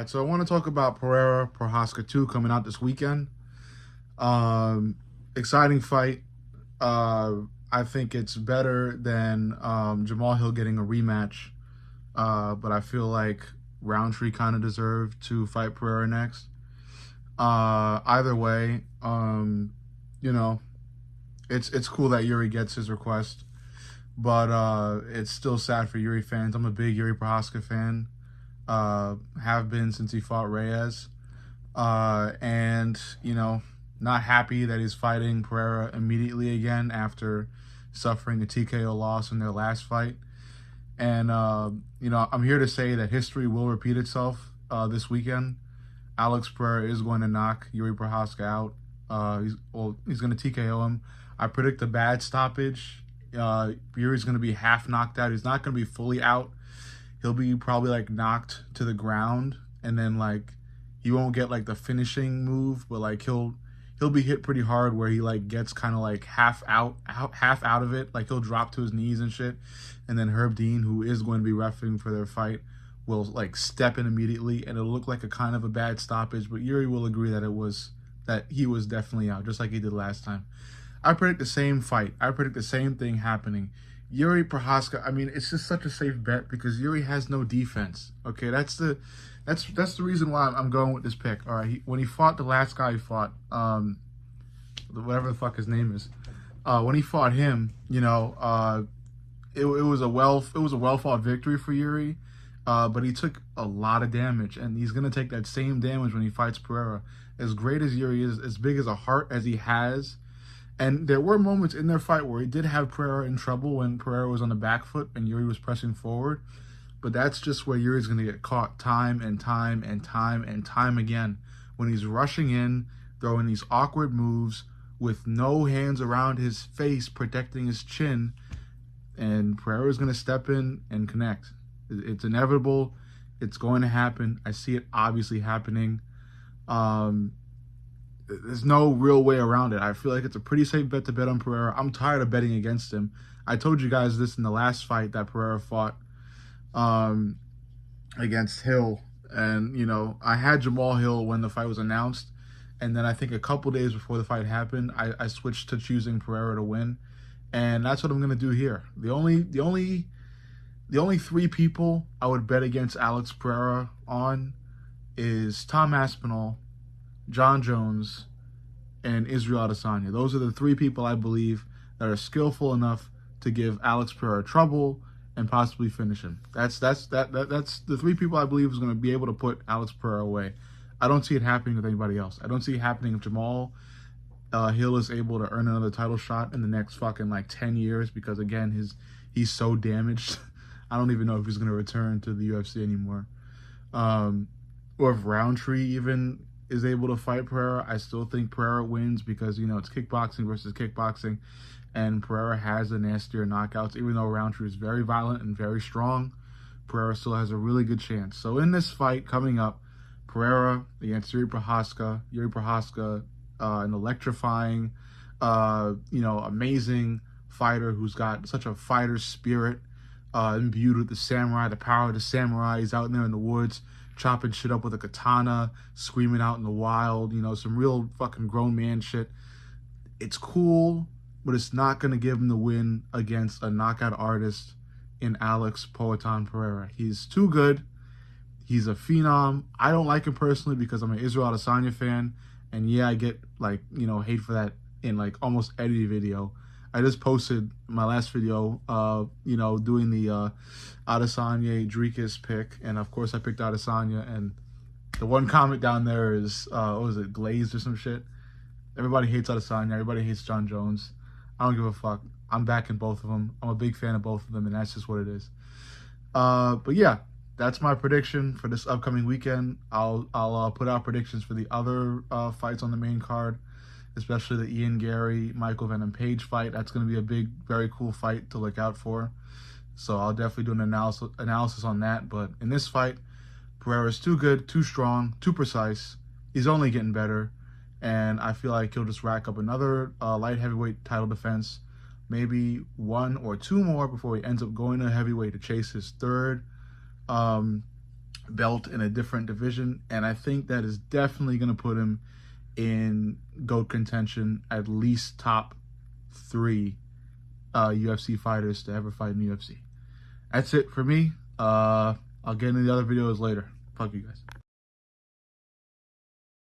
So I want to talk about Pereira Prohaska 2 coming out this weekend. Um, Exciting fight. I think it's better than Jamal Hill getting a rematch. But I feel like Roundtree kind of deserved to fight Pereira next. Either way, you know, it's cool that Yuri gets his request, but it's still sad for Yuri fans. I'm a big Yuri Prohaska fan. Have been since he fought Reyes. And, not happy that he's fighting Pereira immediately again after suffering a TKO loss in their last fight. And, I'm here to say that history will repeat itself this weekend. Alex Pereira is going to knock Yuri Prohaska out. He's going to TKO him. I predict a bad stoppage. Yuri's going to be half knocked out. He's not going to be fully out. He'll be probably like knocked to the ground, and then like he won't get like the finishing move, but like he'll be hit pretty hard where he like gets kind of like half out of it. Like he'll drop to his knees and shit, and then Herb Dean, who is going to be reffing for their fight, will like step in immediately, and it'll look like a kind of a bad stoppage. But Yuri will agree that he was definitely out, just like he did last time. I predict the same fight. I predict the same thing happening. Yuri Prohaska, I mean, it's just such a safe bet because Yuri has no defense. Okay, that's the reason why I'm going with this pick. All right, when he fought the last guy he fought, whatever the fuck his name is, when he fought him, it was a well fought victory for Yuri, but he took a lot of damage, and he's gonna take that same damage when he fights Pereira. As great as Yuri is, as big as a heart as he has. And there were moments in their fight where he did have Pereira in trouble when Pereira was on the back foot and Yuri was pressing forward. But that's just where Yuri's going to get caught time and time and time and time again. When he's rushing in, throwing these awkward moves with no hands around his face protecting his chin. And Pereira's going to step in and connect. It's inevitable. It's going to happen. I see it obviously happening. There's no real way around it. I feel like it's a pretty safe bet to bet on Pereira. I'm tired of betting against him. I told you guys this in the last fight that Pereira fought against Hill. And, I had Jamal Hill when the fight was announced. And then I think a couple days before the fight happened, I switched to choosing Pereira to win. And that's what I'm going to do here. The only three people I would bet against Alex Pereira on is Tom Aspinall, John Jones, and Israel Adesanya. Those are the three people I believe that are skillful enough to give Alex Pereira trouble and possibly finish him. That's the three people I believe is going to be able to put Alex Pereira away. I don't see it happening with anybody else. I don't see it happening if Jamal Hill is able to earn another title shot in the next fucking like 10 years because again he's so damaged. I don't even know if he's going to return to the UFC anymore. Or if Roundtree even is able to fight Pereira. I still think Pereira wins because, it's kickboxing versus kickboxing, and Pereira has the nastier knockouts. Even though Roundtree is very violent and very strong, Pereira still has a really good chance. So in this fight coming up, Pereira against Yuri Prohaska, an electrifying, amazing fighter who's got such a fighter spirit, imbued with the power of the samurai. He's out there in the woods, chopping shit up with a katana, screaming out in the wild, some real fucking grown man shit. It's cool, but it's not going to give him the win against a knockout artist in Alex Poatan Pereira. He's too good. He's a phenom. I don't like him personally because I'm an Israel Adesanya fan, and yeah, I get hate for that in like almost every video. I just posted my last video, doing the Adesanya Dricus pick, and of course I picked Adesanya, and the one comment down there is, what was it, glazed or some shit? Everybody hates Adesanya, everybody hates John Jones. I don't give a fuck. I'm backing both of them. I'm a big fan of both of them, and that's just what it is. But yeah, that's my prediction for this upcoming weekend. I'll put out predictions for the other fights on the main card, especially the Ian Gary, Michael Venom Page fight. That's going to be a big, very cool fight to look out for. So I'll definitely do an analysis on that. But in this fight, Pereira's too good, too strong, too precise. He's only getting better. And I feel like he'll just rack up another light heavyweight title defense, maybe one or two more before he ends up going to heavyweight to chase his third belt in a different division, and I think that is definitely going to put him in GOAT contention, at least top 3 UFC fighters to ever fight in the UFC. That's it for me. I'll get into the other videos later. Fuck you guys.